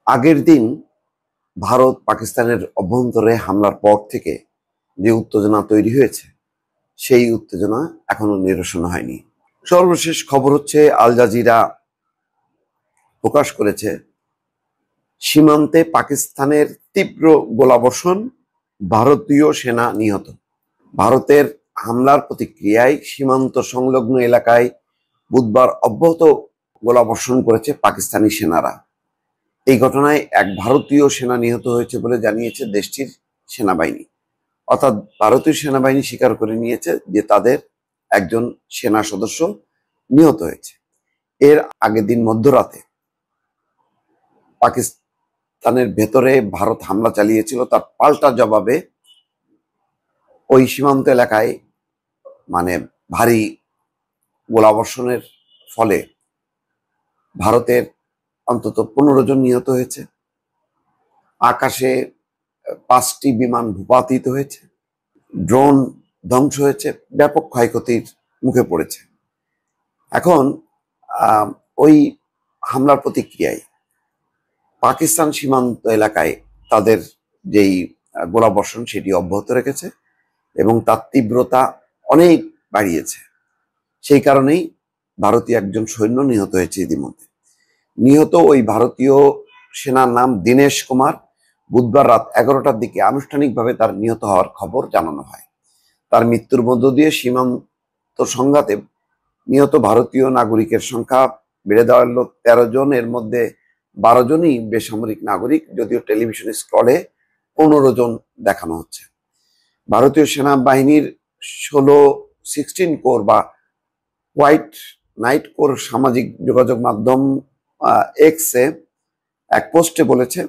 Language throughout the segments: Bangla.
আগের দিন ভারত পাকিস্তানের অভ্যন্তরে হামলার পর থেকে যে উত্তেজনা তৈরি হয়েছে সেই উত্তেজনা এখনো নিরসন হয়নি। সর্বশেষ খবর হচ্ছে আল জাজিরা প্রকাশ করেছে সীমান্তে পাকিস্তানের তীব্র গোলাবর্ষণ, ভারতীয় সেনা নিহত। ভারতের হামলার প্রতিক্রিয়ায় সীমান্ত সংলগ্ন এলাকায় বুধবার অব্যাহত গোলাবর্ষণ করেছে পাকিস্তানি সেনারা। এই ঘটনায় এক ভারতীয় সেনা নিহত হয়েছে বলে জানিয়েছে দেশটির সেনাবাহিনী। অর্থাৎ ভারতীয় সেনাবাহিনী স্বীকার করে নিয়েছে যে তাদের একজন সেনা সদস্য নিহত হয়েছে। এর আগের দিন মধ্যরাতে পাকিস্তানের ভেতরে ভারত হামলা চালিয়েছিল, তার পাল্টা জবাবে ওই সীমান্ত এলাকায় ভারী গোলাবর্ষণের ফলে ভারতের অন্তত 15 জন নিহত হয়েছে। আকাশে 5টি বিমান ভূপাতিত হয়েছে, ড্রোন ধ্বংস হয়েছে, ব্যাপক ক্ষয়ক্ষতির মুখে পড়েছে। এখন ওই হামলার প্রতিক্রিয়ায় পাকিস্তান সীমান্ত এলাকায় তাদের যেই গোলাবর্ষণ সেটি অব্যাহত রেখেছে এবং তার তীব্রতা অনেক বাড়িয়েছে। সেই কারণেই ভারতীয় একজন সৈন্য নিহত হয়েছে। ইতিমধ্যে নিহত ওই ভারতীয় সেনার নাম দীনেশ কুমার। বুধবার রাত 11টার দিকে আনুষ্ঠানিকভাবে তার নিহত হওয়ার খবর জানানো হয়। তার মৃত্যুর মধ্য দিয়ে সীমান্ত সংঘাতে নিহত ভারতীয় নাগরিকের সংখ্যা বেড়ে দাঁড়ালো 13 জন। এর মধ্যে 12 জনই বেসামরিক নাগরিক, যদিও টেলিভিশন স্ক্রলে 15 জন দেখানো হচ্ছে। ভারতীয় সেনাবাহিনীর 16 কোর বা হোয়াইট নাইট কোর সামাজিক যোগাযোগ মাধ্যম এক্সে এক পোস্টে বলেছে,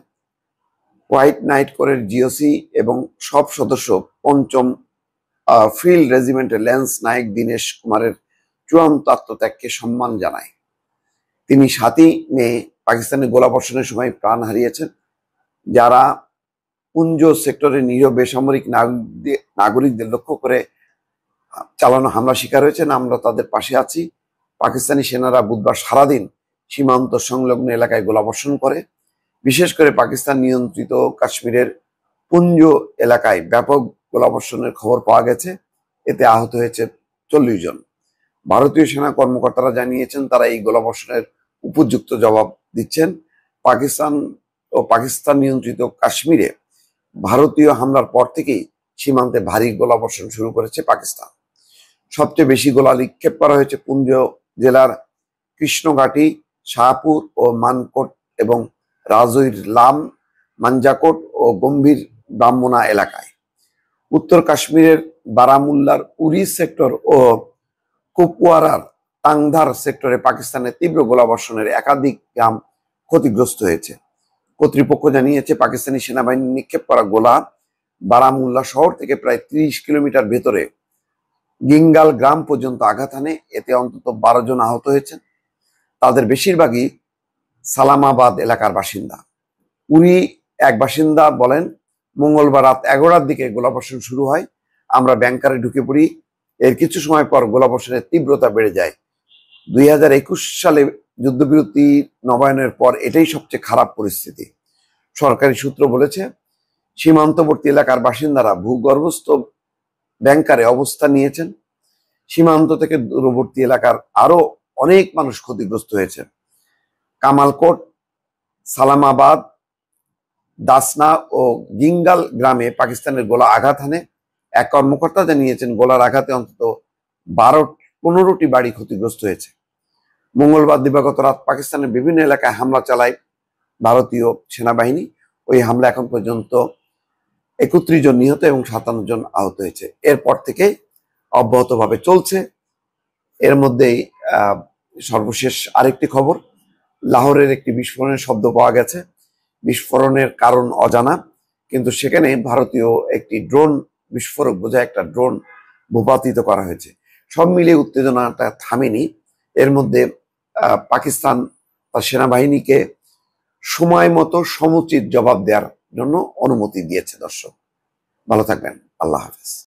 হোয়াইট নাইট কোরের জিওসি এবং সব সদস্য 5ম ফিল্ড রেজিমেন্টের ল্যান্স নায়ক দীনেশ কুমারের চূড়ান্ত আত্মত্যাগকে সম্মান জানায়। তিনি 7ই মে পাকিস্তানের গোলাবর্ষণের সময় প্রাণ হারিয়েছেন। যারা পুঞ্জ সেক্টরে নিরীহ বেসামরিক নাগরিকদের লক্ষ্য করে চালানো হামলা শিকার হয়েছেন, আমরা তাদের পাশে আছি। পাকিস্তানি সেনারা বুধবার সারাদিন সীমান্ত সংলগ্ন এলাকায় গোলাবর্ষণ করে। বিশেষ করে পাকিস্তান নিয়ন্ত্রিত কাশ্মীরের পুঞ্জ এলাকায় ব্যাপক গোলাবর্ষণের খবর পাওয়া গেছে। এতে আহত হয়েছে 40 জন। ভারতীয় সেনা কর্মকর্তারা জানিয়েছেন তারা এই গোলাবর্ষণের উপযুক্ত জবাব দিচ্ছেন। পাকিস্তান নিয়ন্ত্রিত কাশ্মীরে ভারতীয় হামলার পর থেকেই সীমান্তে ভারী গোলাবর্ষণ শুরু করেছে পাকিস্তান। সবচেয়ে বেশি গোলা নিক্ষেপ করা হয়েছে পুঞ্জ জেলার কৃষ্ণঘাটি, শাহপুর ও মানকোট এবং রাজৌরির লাম, মাঞ্জাকোট ও গম্ভীর ব্রাহ্মণা এলাকায়। উত্তর কাশ্মীরের বারামুল্লার উরি সেক্টর ও কুপওয়ারার টাংধার সেক্টরে পাকিস্তানের তীব্র গোলাবর্ষণের একাধিক গ্রাম ক্ষতিগ্রস্ত হয়েছে। কর্তৃপক্ষ জানিয়েছে পাকিস্তানি সেনাবাহিনী নিক্ষেপ করা গোলা বারামুল্লা শহর থেকে প্রায় 30 কিলোমিটার ভেতরে গিঙ্গাল গ্রাম পর্যন্ত আঘাত হানে। এতে অন্তত 12 জন আহত হয়েছেন। তাদের বেশিরভাগই সালামাবাদ এলাকার বাসিন্দা। উরি এক বাসিন্দা বলেন, মঙ্গলবার রাত 11টার দিকে গোলাবর্ষণ শুরু হয়। আমরা ব্যাংকারে ঢুকে পড়ি। এর কিছু সময় পর গোলাবর্ষণের তীব্রতা বেড়ে যায়। 2021 সালে যুদ্ধবিরতি নবায়নের পর এটাই সবচেয়ে খারাপ পরিস্থিতি। সরকারি সূত্র বলেছে, সীমান্তবর্তী এলাকার বাসিন্দারা ভূগর্ভস্থ ব্যাংকারে অবস্থান নিয়েছেন। সীমান্ত থেকে দূরবর্তী এলাকার আরো অনেক মানুষ ক্ষতিগ্রস্ত হয়েছে। কামালকোট, সালামাবাদ, দাসনা ও গিঙ্গাল গ্রামে পাকিস্তানের গোলা আঘাত হানে। এক কর্মকর্তা জানিয়েছেন গোলার আঘাতে অন্তত 15টি বাড়ি ক্ষতিগ্রস্ত হয়েছে। মঙ্গলবার দিবাগত রাত পাকিস্তানের বিভিন্ন এলাকায় হামলা চালায় ভারতীয় সেনাবাহিনী। ওই হামলা এখন পর্যন্ত 31 জন নিহত এবং 57 জন আহত হয়েছে। এরপর থেকে অব্যাহতভাবে চলছে। এর মধ্যেই সর্বশেষ আরেকটি খবর, লাহোরের একটি বিস্ফোরণের শব্দ পাওয়া গেছে। বিস্ফোরণের কারণ অজানা, কিন্তু সেখানে ভারতীয় একটি ড্রোন বিস্ফোরক বোঝায় একটা ড্রোন ভূপাতিত করা হয়েছে। সব মিলিয়ে উত্তেজনাটা থামেনি। এর মধ্যে পাকিস্তান তার সেনাবাহিনীকে সময় মতো সমুচিত জবাব দেওয়ার জন্য অনুমতি দিয়েছে। দর্শক ভালো থাকবেন, আল্লাহ হাফেজ।